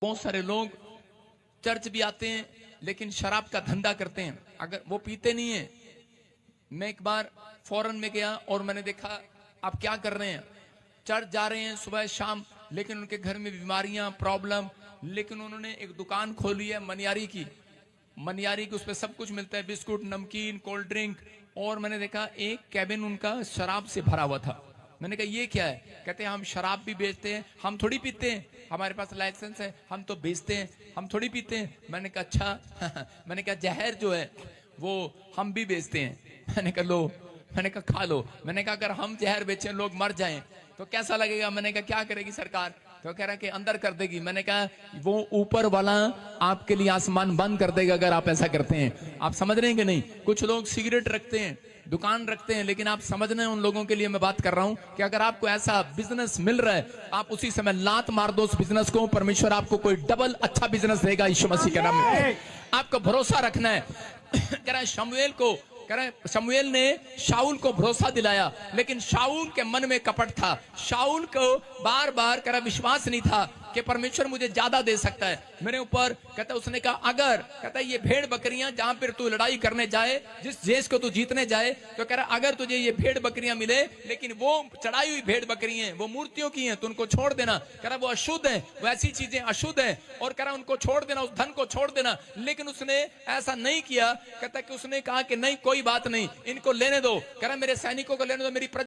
बहुत सारे लोग चर्च भी आते हैं लेकिन शराब का धंधा करते हैं। अगर वो पीते नहीं है, मैं एक बार फॉरेन में गया और मैंने देखा आप क्या कर रहे हैं, चर्च जा रहे हैं सुबह शाम, लेकिन उनके घर में बीमारियां प्रॉब्लम, लेकिन उन्होंने एक दुकान खोली है मनियारी की। उस पर सब कुछ मिलता है, बिस्कुट, नमकीन, कोल्ड ड्रिंक। और मैंने देखा एक कैबिन उनका शराब से भरा हुआ था। मैंने कहा ये क्या है? कहते हैं हम शराब भी बेचते हैं, हम थोड़ी पीते हैं, हमारे पास लाइसेंस है, हम तो बेचते हैं, हम थोड़ी पीते हैं। मैंने कहा अच्छा मैंने कहा जहर जो है वो हम भी बेचते हैं। मैंने कहा लो, मैंने कहा खा लो। मैंने कहा अगर हम जहर बेचें लोग मर जाएं तो कैसा लगेगा? मैंने कहा क्या करेगी सरकार? तो कह रहा कि अंदर कर देगी। मैंने कहा वो ऊपर वाला आपके लिए आसमान बंद कर देगा अगर आप ऐसा करते हैं। आप समझ रहे हैं कि नहीं? कुछ लोग सिगरेट रखते हैं, दुकान रखते हैं, लेकिन आप समझ रहे हैं उन लोगों के लिए मैं बात कर रहा हूं कि अगर आपको ऐसा बिजनेस मिल रहा है, आप उसी समय लात मार दो उस बिजनेस को, परमेश्वर आपको कोई डबल अच्छा बिजनेस देगा यीशु मसीह के नाम में। आपको भरोसा रखना है। कह रहा है शमूएल ने शाऊल को भरोसा दिलाया, लेकिन शाऊल के मन में कपट था। शाऊल को बार बार विश्वास नहीं था कि परमेश्वर मुझे ज्यादा दे सकता है मेरे ऊपर। कहता उसने कहा अगर, कहता ये भेड़ बकरियां जहां पर तू लड़ाई करने जाए, जिस देश को तू जीतने जाए, तो कह रहा अगर तुझे ये भेड़ बकरियां मिले, लेकिन वो चढ़ाई हुई भेड़ बकरी हैं, वो मूर्तियों की हैं, तो उनको छोड़ देना। कह रहा वो अशुद्ध है, वो ऐसी चीजें अशुद्ध है, और कह रहा उनको छोड़ देना, उस धन को छोड़ देना। लेकिन उसने ऐसा नहीं किया। कहता कि उसने कहा कि नहीं कोई बात नहीं, इनको लेने दो। कह रहा मेरे सैनिकों को लेने दो, मेरी